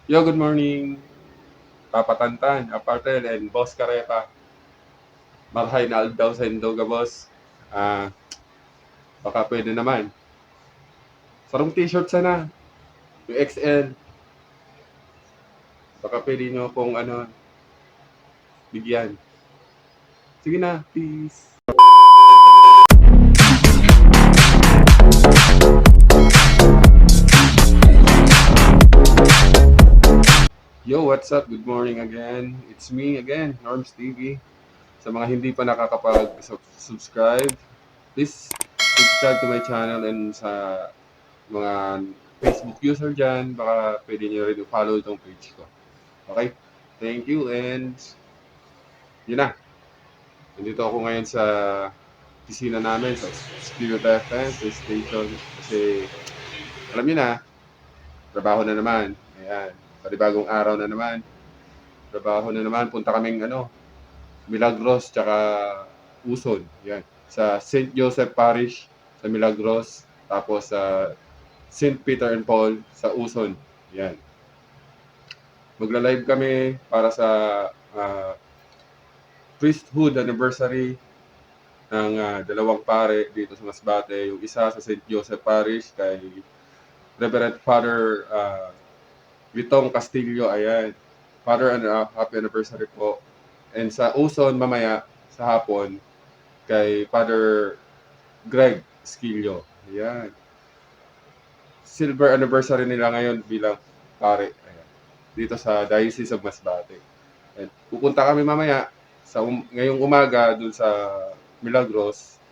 Yo, good morning. Papa Tantan, Apartel, and Boss Kareta. Marhay na aldaw sa Indoga, boss. Ah, baka pwede naman. Sarong t-shirt sana. Yung XL. Baka pwede nyo pong bigyan. Sige na, peace. Yo, what's up? Good morning again. It's me again, Norms TV. Sa mga hindi pa nakakapag-subscribe, please subscribe to my channel and sa mga Facebook user dyan, baka pwede nyo rin i-follow itong page ko. Okay? Thank you and yun na. Nandito ako ngayon sa opisina namin sa Spirit FM, sa station. Kasi alam niyo na, trabaho na naman. Ayan, panibagong araw na naman. Trabaho na naman. Punta kaming Milagros tsaka Uson. Yan. Sa St. Joseph Parish sa Milagros. Tapos sa St. Peter and Paul sa Uson. Yan. Magla-live kami para sa priesthood anniversary ng dalawang pare dito sa Masbate. Yung isa sa St. Joseph Parish kay Reverend Father Vitong Castillo. Ayan. Father, happy anniversary po. And sa Uson, mamaya, sa hapon, kay Father Greg Esquillo. Ayan. Silver anniversary nila ngayon bilang pare. Ayan. Dito sa Diocese of Masbate. And pupunta kami mamaya sa ngayong umaga dun sa Milagros.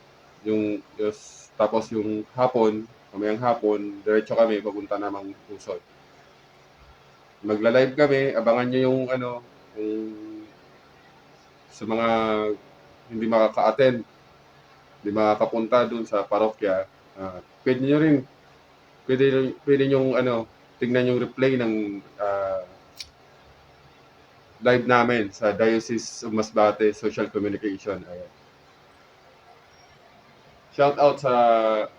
Tapos yung hapon, mamayang hapon, diretso kami papunta namang Uson. Magla-live kami, abangan nyo yung sa mga hindi makaka-attend, hindi makakapunta dun sa parokya, pwede nyo rin, pwede nyo tingnan yung replay ng live namin sa Diocese of Masbate Social Communication. Ayan. Shout out sa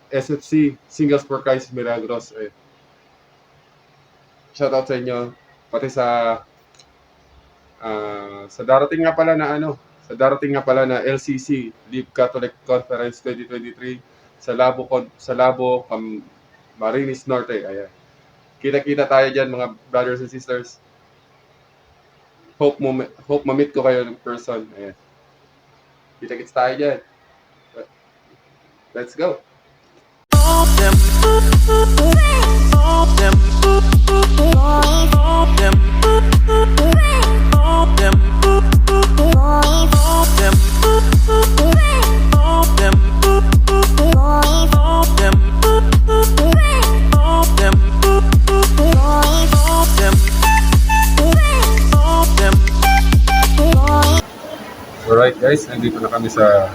SFC, Singles for Christ Milagros. Ayan. Shout out sa inyo, pati sa darating nga pala na LCC, Live Catholic Conference 2023 sa Labo, Marinis Norte. Ayan. Kita-kita tayo diyan mga brothers and sisters. Hope ma-meet ko kayo in person. Ayan. Kita-kits tayo diyan. Let's go. Alright guys, nandito na kami sa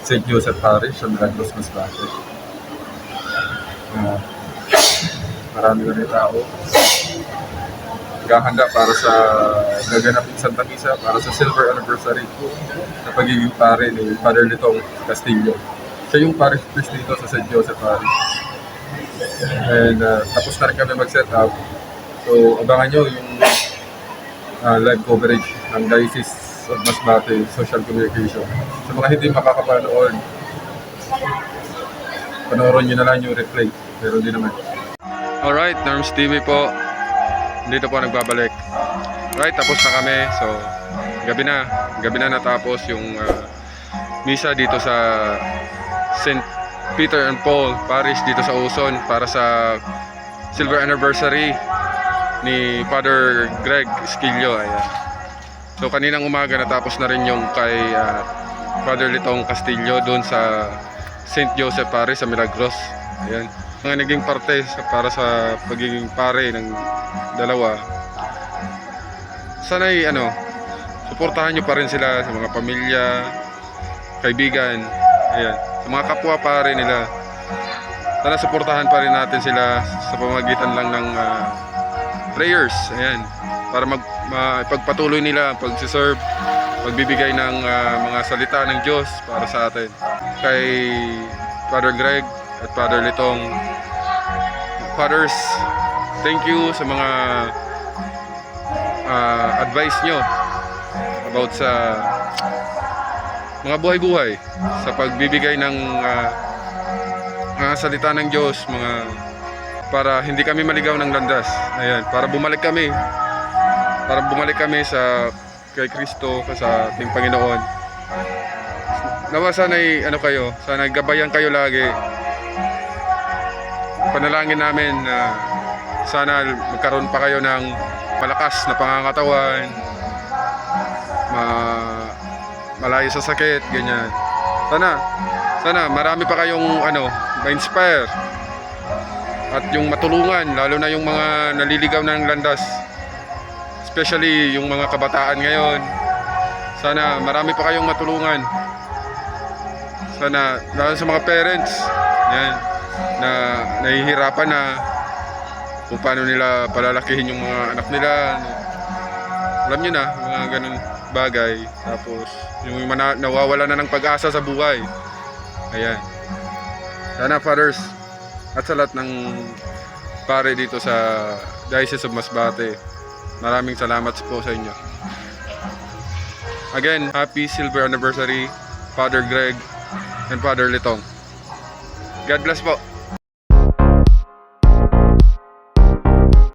St. Joseph Parish sa Milagros, Masbate. Marami na rin tao. Naghahanda para sa gaganapin Santa Misa para sa silver anniversary na pagiging pare ni Father Litong Castillo. Siya yung parish priest dito sa St. Joseph Parish. And tapos na rin kami mag-set up. So abangan nyo yung live coverage ng Diocese of Masbate Social Communication. Sa mga hindi makakapanood, panoorin nyo na lang yung replay. Pero hindi naman. Alright, Norms TV po. Dito po nagbabalik. Right, tapos na kami. So, gabi na natapos yung misa dito sa St. Peter and Paul Parish dito sa Uson para sa silver anniversary ni Father Greg Esquillo. Ayan. So, kaninang umaga natapos na rin yung kay Father Litong Castillo doon sa St. Joseph Parish sa Milagros. Ayan. Mga naging parte para sa pagiging pare ng dalawa. Sana'y suportahan nyo pa rin sila sa mga pamilya, kaibigan, ayan, sa mga kapwa pare nila. Sana suportahan pa rin natin sila sa pamamagitan lang ng prayers, ayan, para ipagpatuloy nila ang pagsiserve, pagbibigay ng mga salita ng Diyos para sa atin. Kay Father Greg at Father Litong, Fathers, thank you sa mga advice nyo about sa mga buhay-buhay, sa pagbibigay ng mga salita ng Diyos, para hindi kami maligaw ng landas. Ayan, para bumalik kami sa kay Kristo, sa ating Panginoon. Nawa sana'y sana gabayan kayo lagi. Panalangin namin na sana magkaroon pa kayo ng malakas na pangangatawan, malayo sa sakit, ganyan. Sana marami pa kayong ma-inspire at yung matulungan, lalo na yung mga naliligaw ng landas, especially yung mga kabataan ngayon. Sana marami pa kayong matulungan. Sana lalo sa mga parents yan, na nahihirapan na kung paano nila palalakihin yung mga anak nila. Alam nyo na, mga ganun bagay. Tapos yung nawawala na ng pag-asa sa buhay. Ayan. Sana fathers at sa lahat ng pare dito sa Diocese of Masbate, maraming salamat po sa inyo. Again, happy silver anniversary, Father Greg and Father Litong. God bless po.